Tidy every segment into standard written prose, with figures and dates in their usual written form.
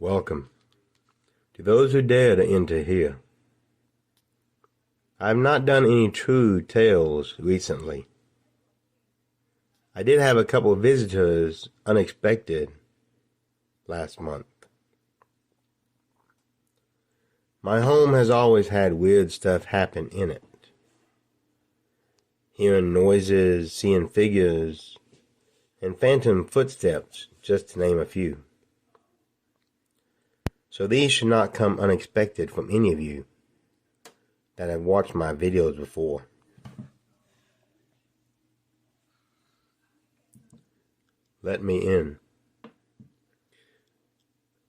Welcome to those who dare to enter here. I have not done any true tales recently. I did have a couple of visitors unexpected last month. My home has always had weird stuff happen in it. Hearing noises, seeing figures, and phantom footsteps, just to name a few. So these should not come unexpected from any of you that have watched my videos before. Let me in.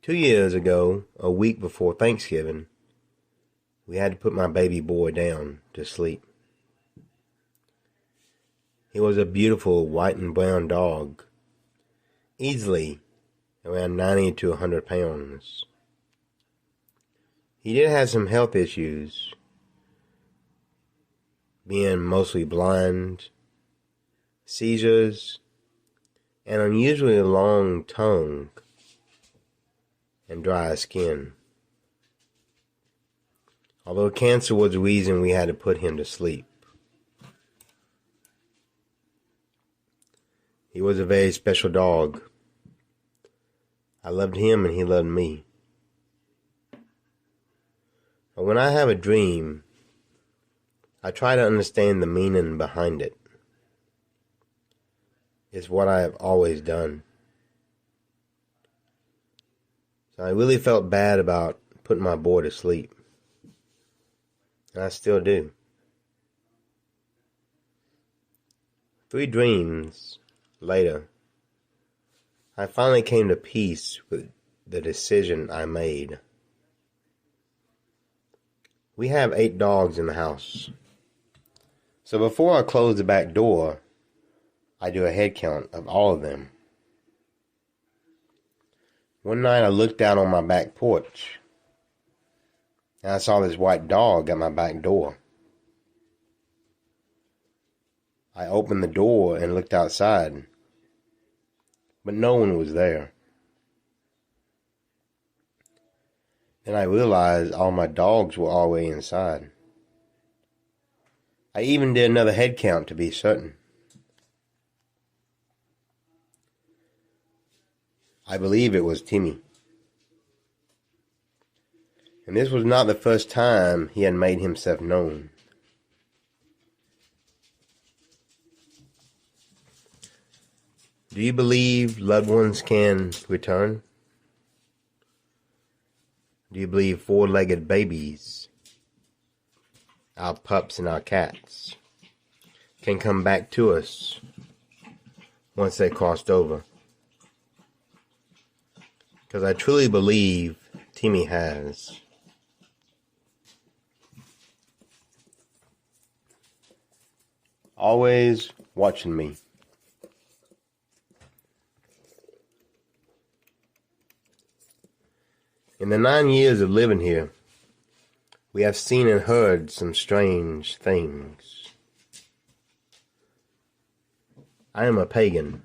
2 years ago, a week before Thanksgiving, we had to put my baby boy down to sleep. He was a beautiful white and brown dog, easily around 90 to 100 pounds. He did have some health issues, being mostly blind, seizures, an unusually long tongue, and dry skin. Although cancer was the reason we had to put him to sleep. He was a very special dog. I loved him and he loved me. But when I have a dream, I try to understand the meaning behind it. It's what I have always done. So I really felt bad about putting my boy to sleep. And I still do. 3 dreams later, I finally came to peace with the decision I made. We have 8 dogs in the house. So before I close the back door, I do a head count of all of them. One night I looked out on my back porch and I saw this white dog at my back door. I opened the door and looked outside, but no one was there. Then I realized all my dogs were already inside. I even did another head count to be certain. I believe it was Timmy. And this was not the first time he had made himself known. Do you believe loved ones can return? Do you believe 4-legged babies, our pups and our cats, can come back to us once they crossed over? Because I truly believe Timmy has. Always watching me. In the 9 years of living here, we have seen and heard some strange things. I am a pagan,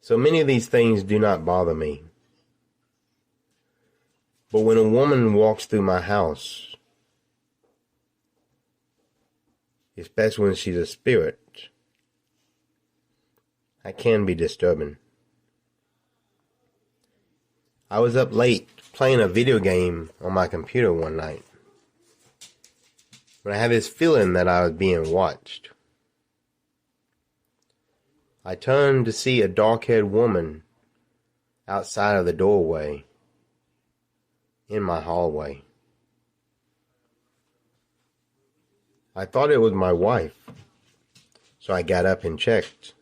so many of these things do not bother me. But when a woman walks through my house, especially when she's a spirit, that can be disturbing. I was up late playing a video game on my computer one night when I had this feeling that I was being watched. I turned to see a dark-haired woman outside of the doorway in my hallway. I thought it was my wife, so I got up and checked,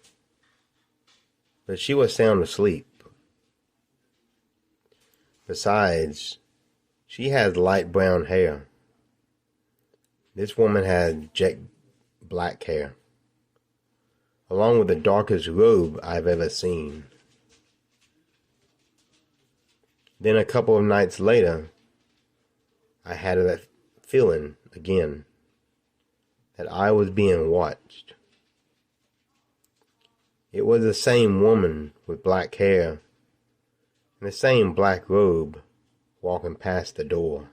but she was sound asleep. Besides, she has light brown hair. This woman had jet black hair, along with the darkest robe I've ever seen. Then a couple of nights later, I had that feeling again that I was being watched. It was the same woman with black hair in the same black robe walking past the door.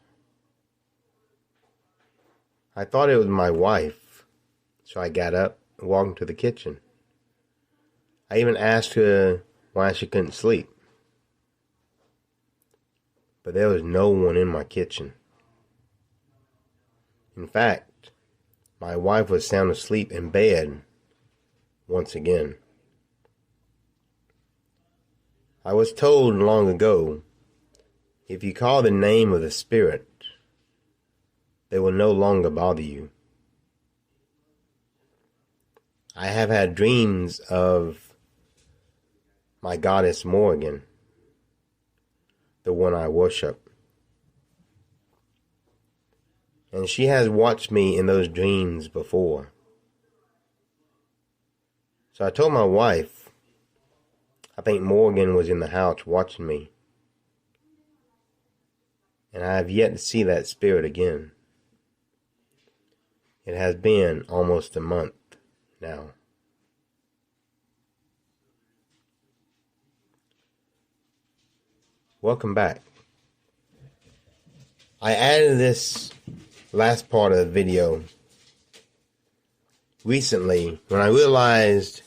I thought it was my wife, so I got up and walked into the kitchen. I even asked her why she couldn't sleep. But there was no one in my kitchen. In fact, my wife was sound asleep in bed once again. I was told long ago, if you call the name of the spirit, they will no longer bother you. I have had dreams of my goddess Morrigan, the one I worship. And she has watched me in those dreams before. So I told my wife, I think Morrigan was in the house watching me. And I have yet to see that spirit again. It has been almost a month now. Welcome back. I added this last part of the video recently when I realized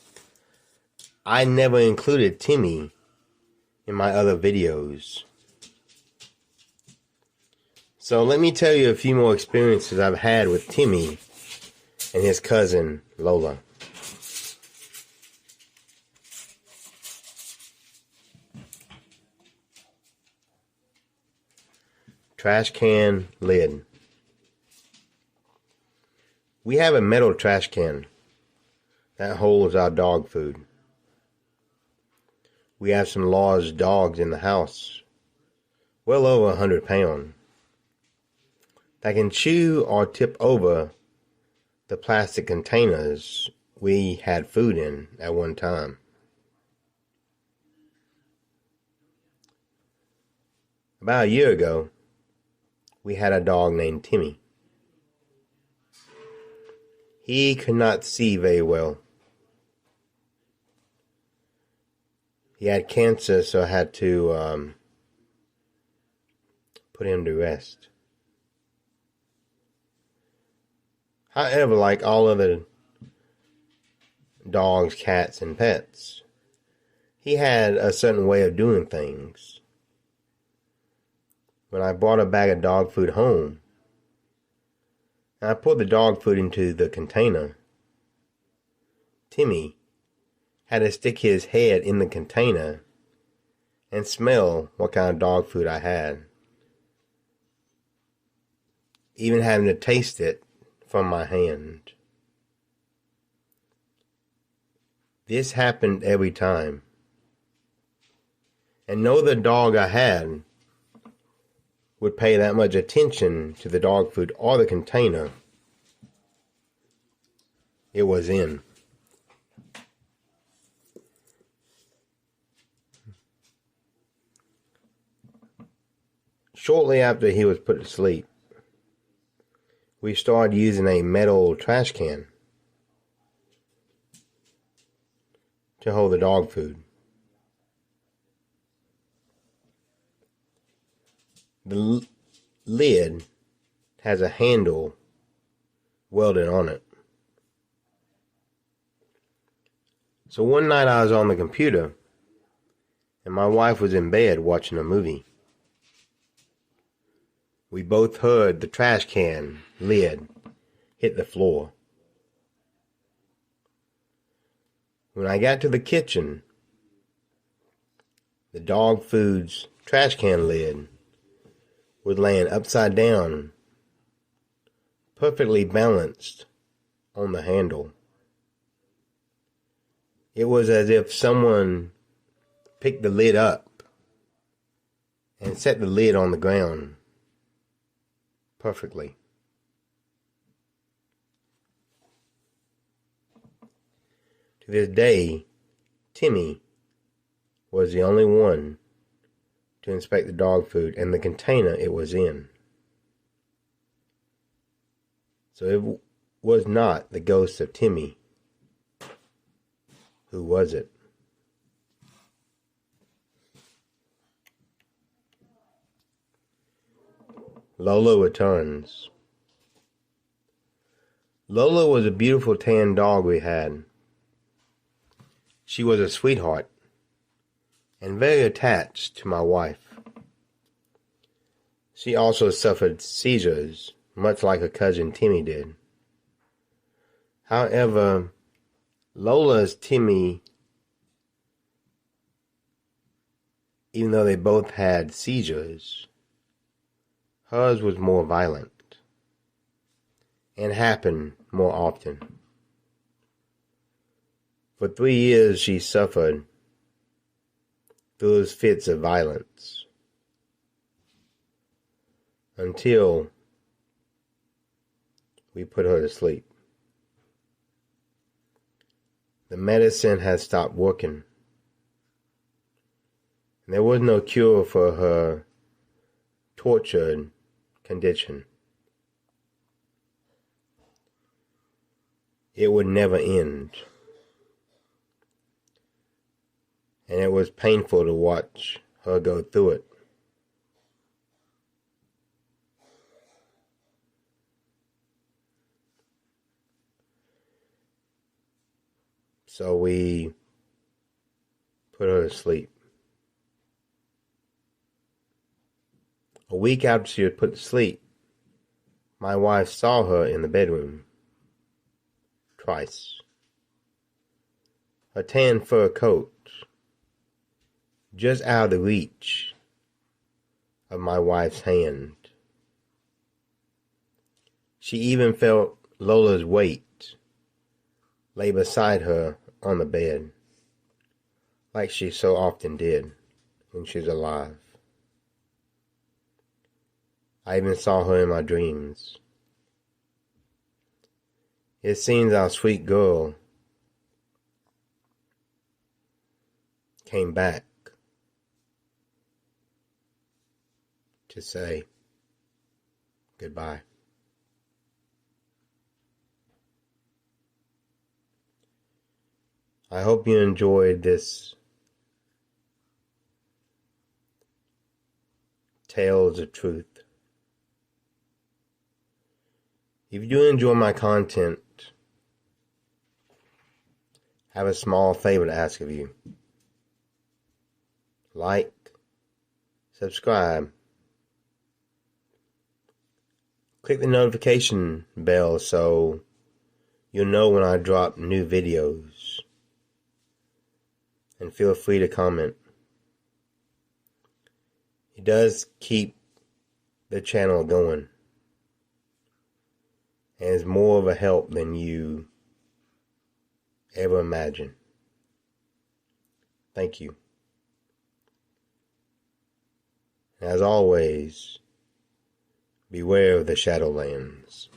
I never included Timmy in my other videos. So let me tell you a few more experiences I've had with Timmy and his cousin Lola. Trashcan Lid. We have a metal trash can that holds our dog food. We have some large dogs in the house, well over 100 pounds, that can chew or tip over the plastic containers we had food in at one time. About a year ago, we had a dog named Timmy. He could not see very well. He had cancer, so I had to put him to rest. However, like all other dogs, cats, and pets, he had a certain way of doing things. When I brought a bag of dog food home, and I poured the dog food into the container, Timmy had to stick his head in the container and smell what kind of dog food I had, even having to taste it from my hand. This happened every time, and no other dog I had would pay that much attention to the dog food or the container it was in. Shortly after he was put to sleep, we started using a metal trash can to hold the dog food. The lid has a handle welded on it. So one night I was on the computer and my wife was in bed watching a movie. We both heard the trash can lid hit the floor. When I got to the kitchen, the dog food's trash can lid was laying upside down, perfectly balanced on the handle. It was as if someone picked the lid up and set the lid on the ground perfectly. To this day, Timmy was the only one to inspect the dog food and the container it was in. So it was not the ghost of Timmy. Who was it? Lola Returns. Lola was a beautiful tan dog we had. She was a sweetheart and very attached to my wife. She also suffered seizures, much like her cousin Timmy did. However, Lola's Timmy, even though they both had seizures, hers was more violent and happened more often. For 3 years she suffered those fits of violence until we put her to sleep. The medicine had stopped working. And there was no cure for her tortured condition. It would never end. And it was painful to watch her go through it. So we put her to sleep. A week after she was put to sleep, my wife saw her in the bedroom twice. Her tan fur coat just out of the reach of my wife's hand. She even felt Lola's weight lay beside her on the bed, like she so often did when she was alive. I even saw her in my dreams. It seems our sweet girl came back to say goodbye. I hope you enjoyed this Tales of Truth. If you do enjoy my content, I have a small favor to ask of you. Like, subscribe, click the notification bell so you'll know when I drop new videos. And feel free to comment. It does keep the channel going. And it's more of a help than you ever imagine. Thank you. As always, beware of the Shadowlands.